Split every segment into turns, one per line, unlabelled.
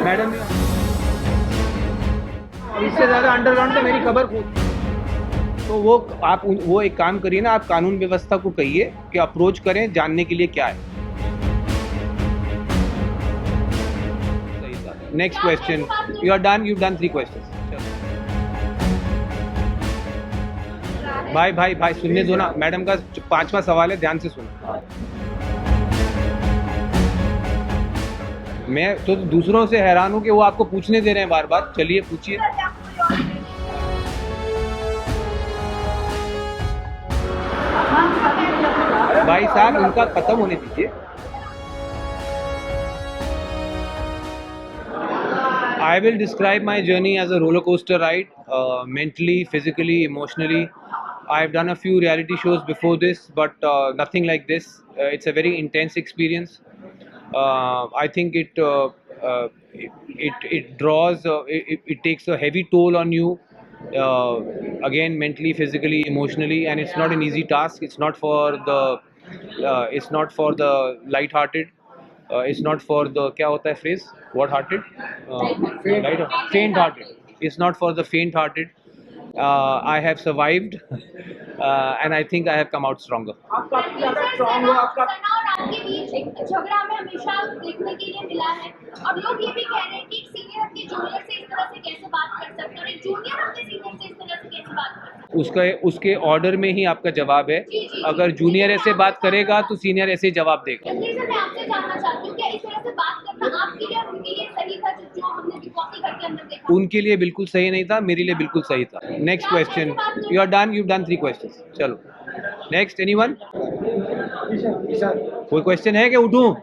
Madam इससे ज़्यादा underground तो मेरी खबर तो वो एक काम करिए ना, आप कानून व्यवस्था को कहिए कि अप्रोच करें जानने के लिए क्या है। सही था। Next question. You done 3 question. भाई सुनने दो ना, मैडम का 5वां सवाल है, ध्यान से सुनो। मैं तो दूसरों से हैरान हूँ कि वो आपको पूछने दे रहे हैं बार बार। चलिए पूछिए। भाई साहब उनका खत्म होने दीजिए। I will describe my journey as a roller coaster ride, mentally, physically, emotionally. I've done a few reality shows before this, but nothing like this. It's a very intense experience. I think it draws, it takes a heavy toll on you, again mentally, physically, emotionally, and it's not an easy task. It's not for the light-hearted. It's not for the क्या होता है phrase? What hearted? Faint hearted. It's not for the faint hearted. I have survived, and I think I have come out stronger.
आप काफी ज्यादा strong हो। आपका सना और आपके बीच एक झगड़ा हमें हमेशा देखने के लिए मिला है और लोग ये भी कह रहे हैं कि एक सीनियर अपने जूनियर से इस तरह से कैसे बात कर सकते हैं और एक जूनियर अपने सीनियर से इस तरह से कैसे बात कर सकते हैं।
उसके ऑर्डर में ही आपका जवाब है। अगर जूनियर ऐसे बात करेगा तो सीनियर ऐसे जवाब देगा।
इसलिए सर मैं आपसे जानना चाहती हूँ कि इस तरह से बात करना आपके लिए और उनके लिए सही था जो हमने बिग बॉस के घर के अंदर देखा?
उनके लिए बिल्कुल सही नहीं था, मेरे लिए बिल्कुल सही था। Next question. You done 3 question. चलो नेक्स्ट। एनीवन? कोई क्वेश्चन है कि उठूं?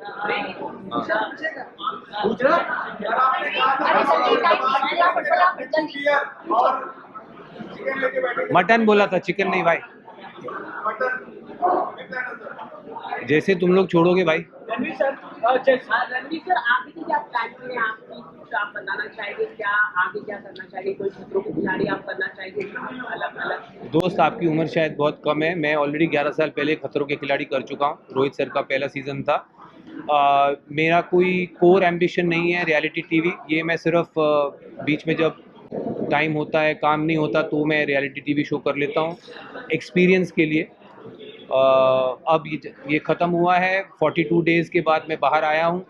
मटन बोला था, चिकन नहीं भाई। जैसे तुम लोग छोड़ोगे भाई।
रणवीर सर आगे की क्या प्लानिंग है आपकी? कुछ आप बताना चाहेंगे क्या? आगे क्या करना चाहिए? कोई खतरों की खिलाड़ी आप करना चाहेंगे? अलग अलग
दोस्त आपकी उम्र शायद बहुत कम है। मैं ऑलरेडी 11 साल पहले खतरों के खिलाड़ी कर चुका हूँ। रोहित सर का पहला सीज़न था। मेरा कोई कोर एम्बिशन नहीं है रियलिटी टीवी। ये मैं सिर्फ बीच में जब टाइम होता है, काम नहीं होता, तो मैं रियलिटी टीवी शो कर लेता हूँ एक्सपीरियंस के लिए। अब ये ख़त्म हुआ है। 42 डेज़ के बाद मैं बाहर आया हूँ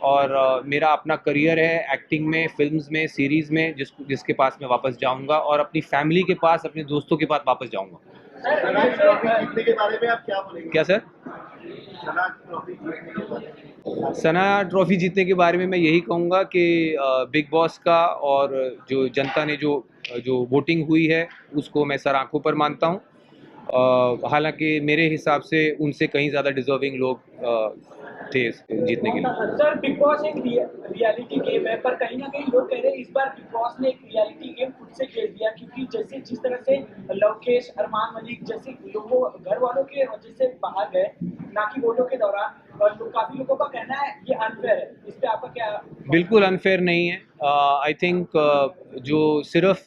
और मेरा अपना करियर है एक्टिंग में, फिल्म्स में, सीरीज़ में, जिसके पास मैं वापस जाऊँगा और अपनी फैमिली के पास, अपने दोस्तों के पास वापस जाऊँगा।
जीतने के बारे में आप क्या बोलेंगे?
क्या सर? सना ट्रॉफी जीतने के बारे में मैं यही कहूँगा कि बिग बॉस का और जो जनता ने जो वोटिंग हुई है उसको मैं सर आंखों पर मानता हूँ। हालांकि मेरे हिसाब से उनसे कहीं ज़्यादा डिजर्विंग लोग थे जीतने के लिए।
सर बिग बॉस एक रियलिटी गेम है, पर कहीं ना कहीं लोग कह रहे हैं इस बार बिग बॉस ने एक रियलिटी गेम खुद से खेल दिया, क्योंकि जैसे जिस तरह से लवकेश, अरमान मलिक जैसे लोगों घर वालों के वजह से बाहर गए ना कि वोटों के दौरान, तो काफी लोगों का कहना है ये अनफेयर है। इस पे आपका क्या? बिल्कुल
अनफेयर नहीं है। आई थिंक जो सिर्फ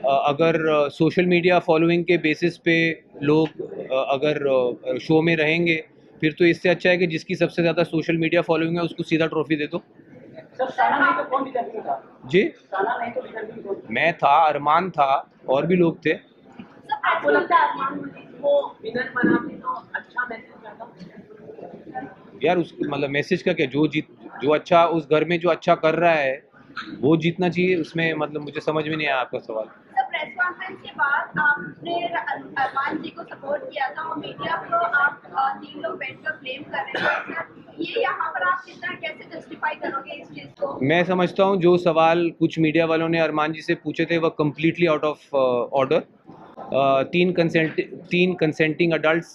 अगर सोशल मीडिया फॉलोइंग के बेसिस पे लोग अगर शो में रहेंगे, फिर तो इससे अच्छा है कि जिसकी सबसे ज़्यादा सोशल मीडिया फॉलोइंग है उसको सीधा ट्रॉफी दे दो।
सर साना नहीं तो कौन विनर था?
जी
साना नहीं तो विनर कौन?
मैं था, अरमान था, और भी लोग थे।
आपको लगता है अरमान मलिक को विनर बनाने तो अच्छा मैसेज जाता?
यार उस मतलब मैसेज का क्या, जो अच्छा उस घर में जो अच्छा कर रहा है वो जीतना चाहिए। उसमें मतलब मुझे समझ में नहीं आया आपका सवाल।
प्रेस कॉन्फ्रेंस के बाद आपने अरमान जी को सपोर्ट किया था और मीडिया को आप 3 लोग बैठकर ब्लेम कर रहे हैं सर, ये यहाँ पर आप कितना कैसे जस्टिफाई करोगे इस चीज़ को?
मैं समझता हूँ जो सवाल कुछ मीडिया वालों ने अरमान जी से पूछे थे वह completely out of order. 3 consenting adults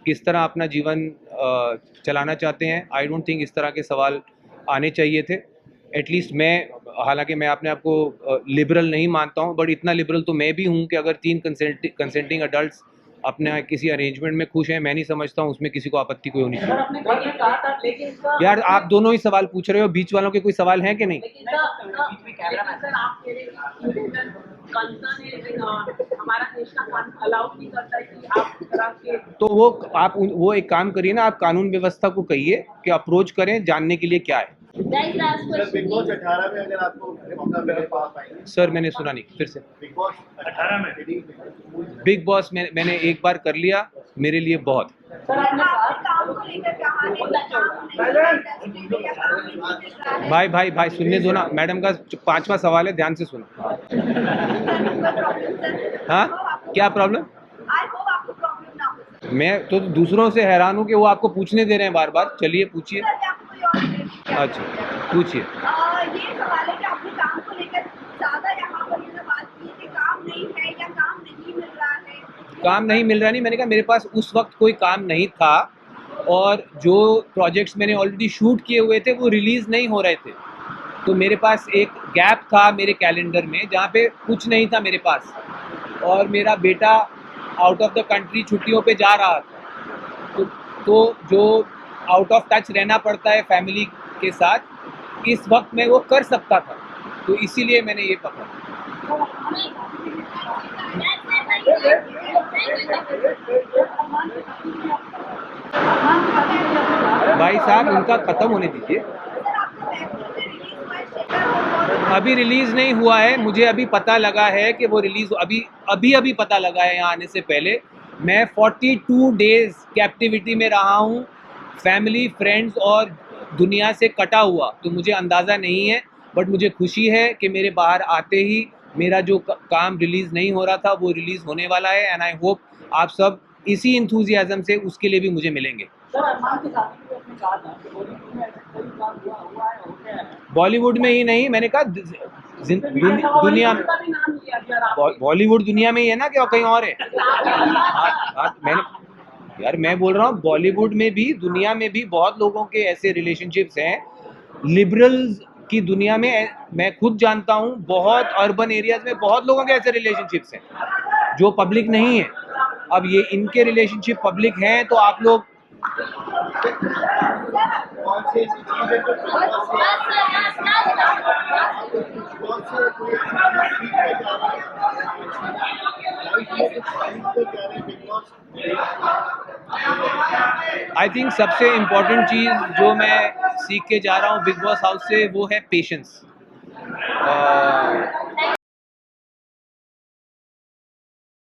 किस तरह अपना जीवन चलाना चाहते हैं, आई डोंट थिंक इस तरह के सवाल आने चाहिए थे। एटलीस्ट मैं, हालांकि मैं अपने आप को लिबरल नहीं मानता हूं, बट इतना लिबरल तो मैं भी हूं कि अगर 3 कंसेंटिंग अडल्ट्स अपने किसी अरेंजमेंट में खुश हैं, मैं नहीं समझता हूं उसमें किसी को आपत्ति कोई होनी चाहिए। यार आप दोनों ही सवाल पूछ रहे हो, बीच वालों के कोई सवाल हैं कि नहीं? तो वो एक काम करिए ना, आप कानून व्यवस्था को कहिए कि अप्रोच करें जानने के लिए क्या है।
Guys, last
sir big
question.
Boss 18 में अगर आपको मौका मिले तो आप आएंगे
सर मैंने सुना नहीं, फिर से।
बिग बॉस 18 में
बिग बॉस मैंने एक बार कर लिया, मेरे लिए बहुत।
सर आपने कहा
काम को लेकर कहा है कि काम नहीं इंडस्ट्री में या काम नहीं मिल रहा है।
भाई सुनने दो ना, मैडम का 5वां सवाल है, ध्यान से सुनो। हाँ, क्या प्रॉब्लम?
आई होप आपको प्रॉब्लम ना हो।
मैं तो दूसरों से हैरान हूँ कि वो आपको पूछने दे रहे हैं बार बार। चलिए पूछिए।
सर, मैं आपको कोई और नहीं
अच्छा पूछिए।
ये सवाल है कि आपने काम को लेकर ज्यादा यहाँ पर ये बात की कि काम नहीं है या काम नहीं मिल रहा है।
काम नहीं मिल रहा नहीं, मैंने कहा मेरे पास उस वक्त कोई काम नहीं था और जो प्रोजेक्ट्स मैंने ऑलरेडी शूट किए हुए थे वो रिलीज़ नहीं हो रहे थे, तो मेरे पास एक गैप था मेरे कैलेंडर में जहाँ पे कुछ नहीं था मेरे पास, और मेरा बेटा आउट ऑफ द कंट्री छुट्टियों पे जा रहा था, तो जो आउट ऑफ टच रहना पड़ता है फैमिली के साथ, इस वक्त मैं वो कर सकता था, तो इसीलिए मैंने ये पकड़ा। भाई साहब उनका ख़त्म होने दीजिए, अभी रिलीज़ नहीं हुआ है। मुझे अभी पता लगा है कि वो रिलीज़ अभी पता लगा है यहाँ आने से पहले। मैं 42 डेज़ कैप्टिविटी में रहा हूँ, फैमिली फ्रेंड्स और दुनिया से कटा हुआ, तो मुझे अंदाज़ा नहीं है, बट मुझे खुशी है कि मेरे बाहर आते ही मेरा जो काम रिलीज़ नहीं हो रहा था वो रिलीज़ होने वाला है, एंड आई होप आप सब इसी इंथुजियाज़म से उसके लिए भी मुझे मिलेंगे।
सर अरमान की शादी में आपने कहा था कि बॉलीवुड में ऐसा कोई काम हुआ है हो गया है।
बॉलीवुड में ही नहीं, मैंने कहा दुनिया में,
का भी नाम लिया दिया आपने।
बॉलीवुड दुनिया में ही है ना, क्या कहीं और है? यार मैं बोल रहा हूँ बॉलीवुड में भी, दुनिया में भी बहुत लोगों के ऐसे रिलेशनशिप्स हैं। लिबरल्स की दुनिया में मैं खुद जानता हूँ, बहुत अर्बन एरियाज में बहुत लोगों के ऐसे रिलेशनशिप्स हैं जो पब्लिक नहीं है। अब ये इनके रिलेशनशिप पब्लिक हैं, तो आप लोग
कौन सी ऐसी चीज है जो बिग बॉस से कोई ऐसी चीज सीख के जा रहा है लाइफ में कुछ सीख के जा रहे हैं बिग बॉस।
आई थिंक सबसे इम्पोर्टेंट चीज़ जो मैं सीख के जा रहा हूँ बिग बॉस हाउस से, वो है पेशेंस।